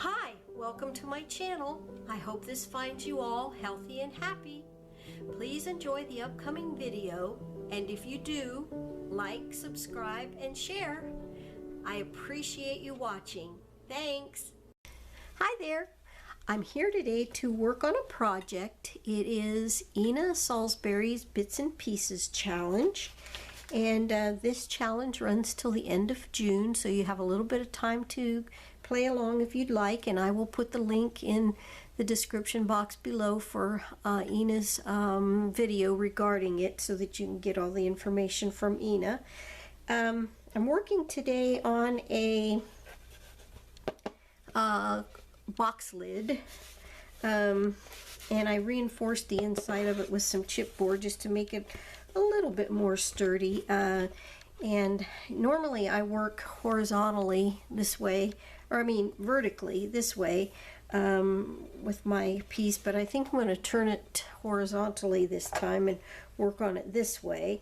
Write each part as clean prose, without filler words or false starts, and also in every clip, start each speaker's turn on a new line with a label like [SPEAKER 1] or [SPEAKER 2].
[SPEAKER 1] Hi, welcome to my channel. I hope this finds you all healthy and happy. Please enjoy the upcoming video, and if you do, like, subscribe, and share. I appreciate you watching. Thanks. Hi there. I'm here today to work on a project. It is Ina Salisbury's Bits and Pieces challenge. And this challenge runs till the end of June, so you have a little bit of time to play along if you'd like, and I will put the link in the description box below for Ina's video regarding it so that you can get all the information from Ina. I'm working today on a box lid, and I reinforced the inside of it with some chipboard just to make it a little bit more sturdy. And normally I work horizontally this way, or I mean vertically this way, with my piece, but I think I'm going to turn it horizontally this time and work on it this way.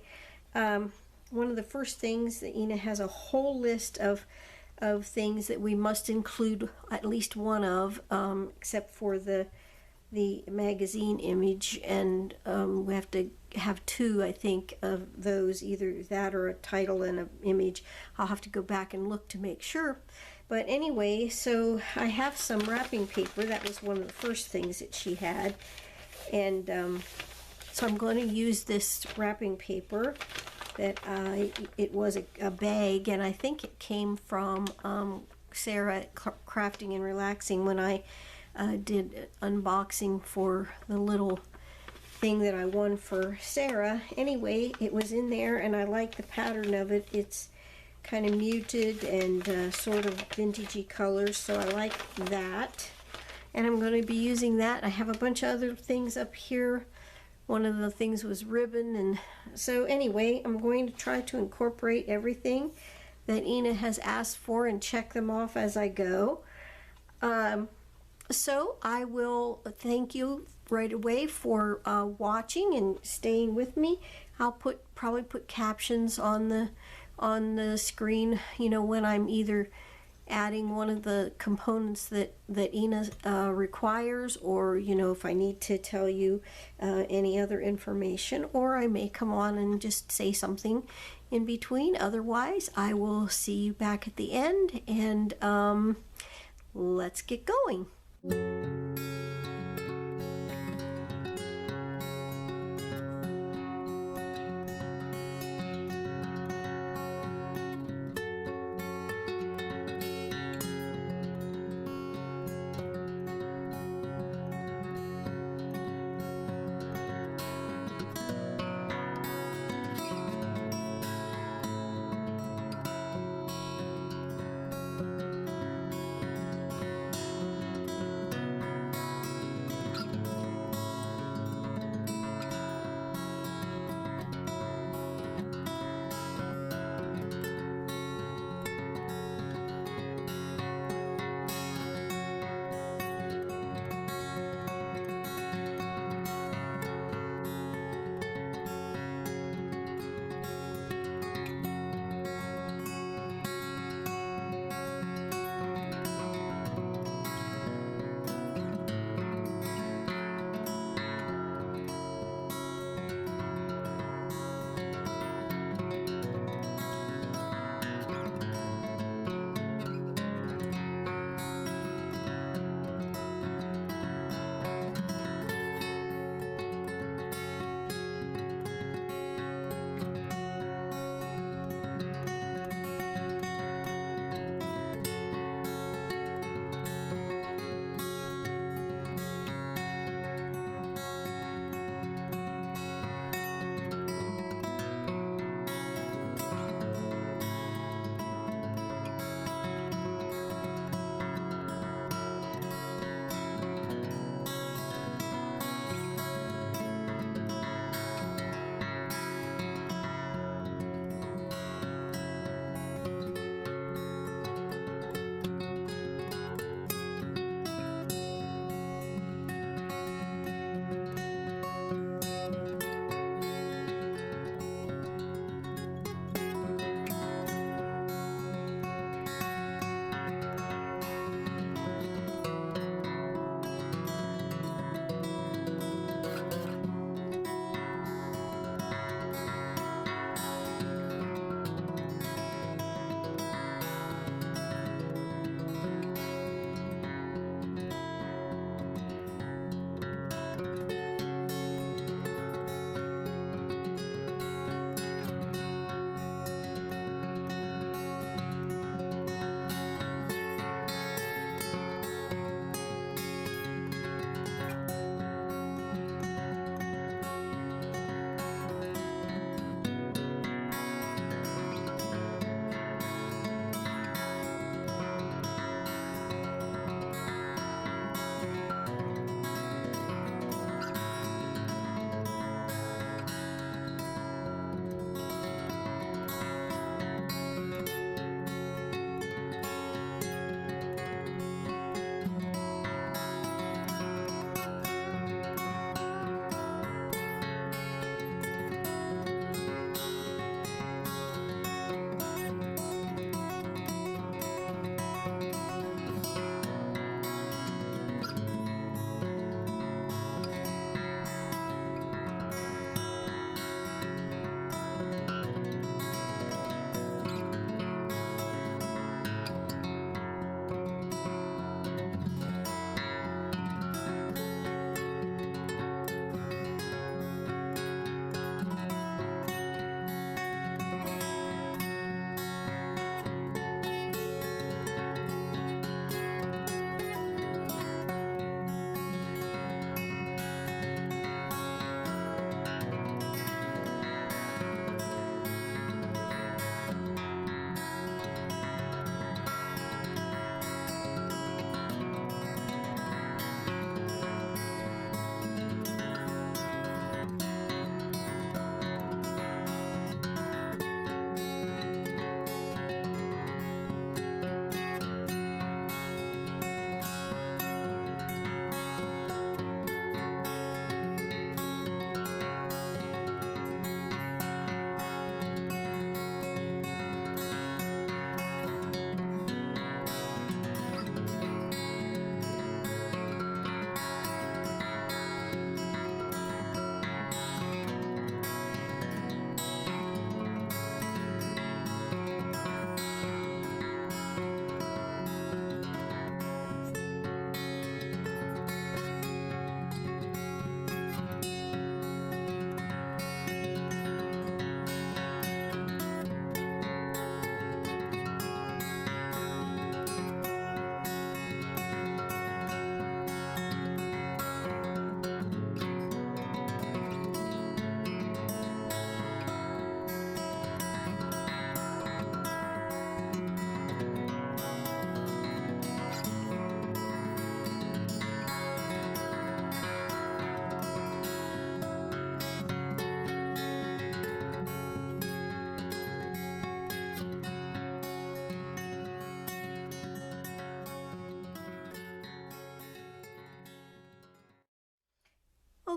[SPEAKER 1] One of the first things that Ina has a whole list of things that we must include at least one of, except for the magazine image, and we have to have two, I think, of those, either that or a title and an image. I'll have to go back and look to make sure. But anyway, so I have some wrapping paper. That was one of the first things that she had, and so I'm going to use this wrapping paper that it was a bag, and I think it came from Sarah at Crafting and Relaxing when I did unboxing for the little thing that I won for Sarah. Anyway, it was in there, and I like the pattern of it. It's kind of muted and sort of vintagey colors, so I like that. And I'm going to be using that. I have a bunch of other things up here. One of the things was ribbon, and so anyway, I'm going to try to incorporate everything that Ina has asked for and check them off as I go. So I will thank you right away for watching and staying with me. I'll probably put captions on the screen, you know, when I'm either adding one of the components that Ina requires, or, you know, if I need to tell you any other information, or I may come on and just say something in between. Otherwise, I will see you back at the end, and let's get going.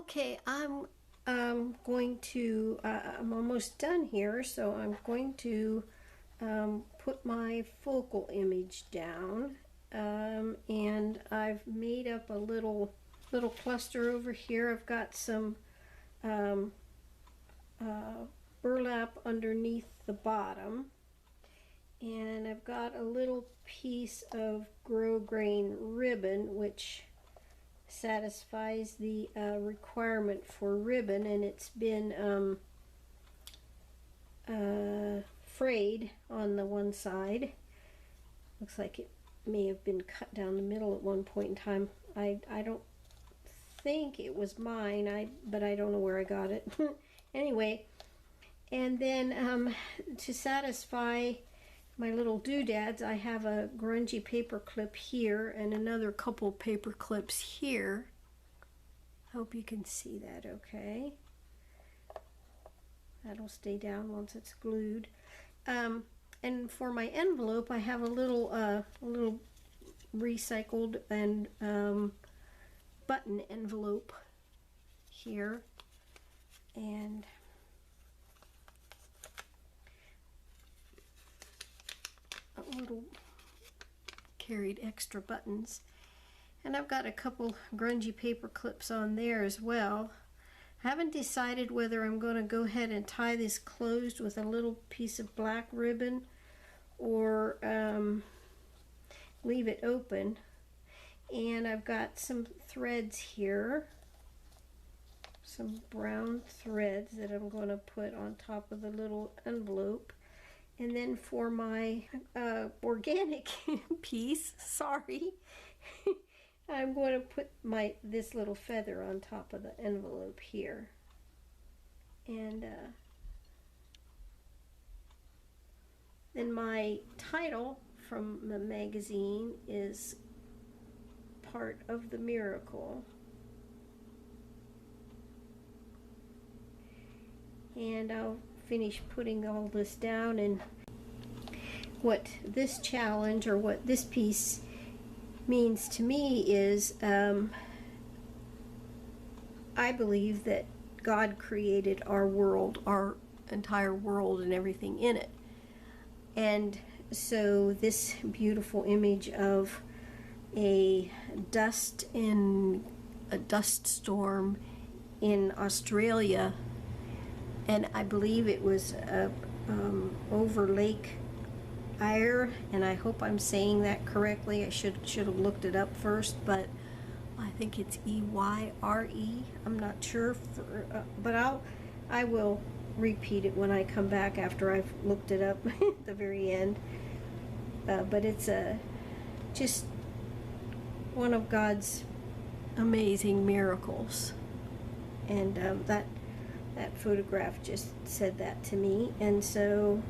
[SPEAKER 1] Okay, I'm going to, I'm almost done here, so I'm going to put my focal image down, and I've made up a little cluster over here. I've got some burlap underneath the bottom, and I've got a little piece of grosgrain ribbon which satisfies the requirement for ribbon, and it's been frayed on the one side. Looks like it may have been cut down the middle at one point in time. I don't think it was mine, but I don't know where I got it. Anyway, and then to satisfy my little doodads, I have a grungy paper clip here and another couple paper clips here. Hope you can see that okay. That'll stay down once it's glued. And for my envelope, I have a little recycled and button envelope here, and a little carried extra buttons, and I've got a couple grungy paper clips on there as well. I haven't decided whether I'm going to go ahead and tie this closed with a little piece of black ribbon or leave it open. And I've got some threads here, some brown threads that I'm going to put on top of the little envelope. And then for my organic piece, sorry, I'm going to put this little feather on top of the envelope here. And then my title from the magazine is Part of the Miracle. And I'll finish putting all this down, and what this challenge or what this piece means to me is I believe that God created our world, our entire world and everything in it. And so this beautiful image of a dust storm in Australia, and I believe it was over Lake Eyre, and I hope I'm saying that correctly. I should have looked it up first, but I think it's E-Y-R-E. I'm not sure, but I will repeat it when I come back after I've looked it up at the very end. But it's just one of God's amazing miracles, and that photograph just said that to me. And so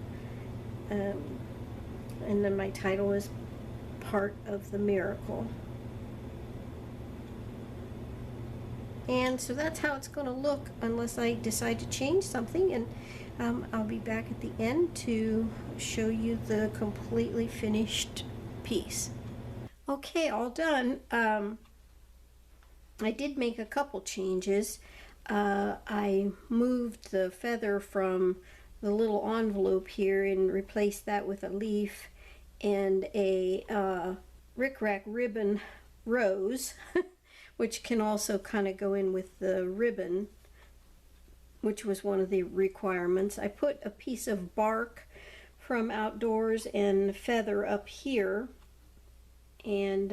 [SPEAKER 1] and then my title is Part of the Miracle. And so that's how it's going to look, unless I decide to change something, and I'll be back at the end to show you the completely finished piece. Okay, all done. I did make a couple changes. I moved the feather from the little envelope here and replaced that with a leaf and a rickrack ribbon rose, which can also kind of go in with the ribbon, which was one of the requirements. I put a piece of bark from outdoors and feather up here, and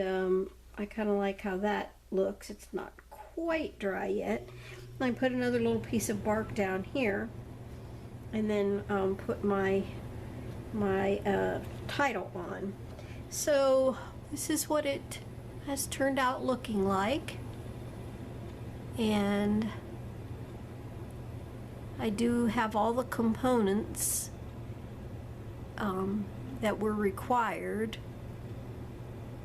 [SPEAKER 1] I kind of like how that looks. It's not quite dry yet. I put another little piece of bark down here, and then put my title on. So this is what it has turned out looking like, and I do have all the components that were required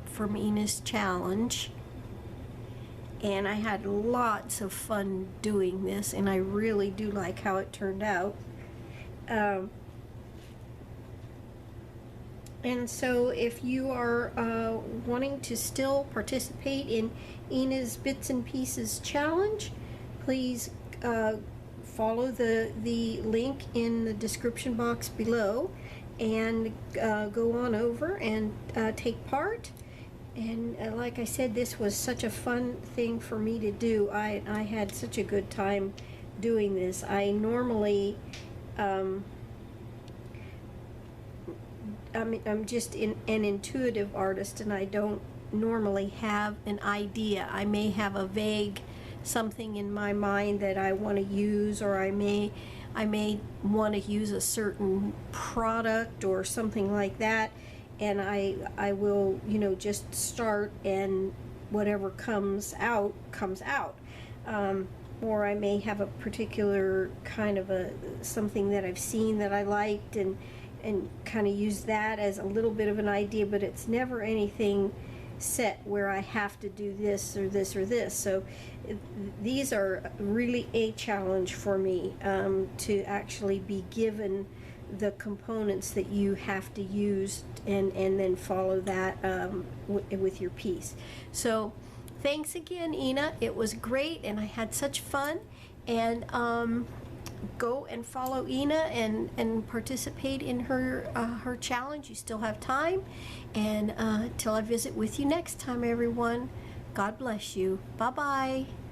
[SPEAKER 1] from Ina's challenge, and I had lots of fun doing this, and I really do like how it turned out. And so if you are wanting to still participate in Ina's Bits and Pieces challenge, please follow the link in the description box below and go on over and take part. And like I said, this was such a fun thing for me to do. I had such a good time doing this. I normally I'm just an intuitive artist, and I don't normally have an idea. I may have a vague something in my mind that I want to use, or I may want to use a certain product or something like that, and I will, you know, just start, and whatever comes out comes out. Or I may have a particular kind of something that I've seen that I liked, and kind of use that as a little bit of an idea, but it's never anything set where I have to do this or this or this. So these are really a challenge for me, to actually be given the components that you have to use, and then follow that with your piece. So thanks again, Ina. It was great, and I had such fun. And go and follow Ina and participate in her challenge. You still have time. And till I visit with you next time, everyone, God bless you. Bye-bye.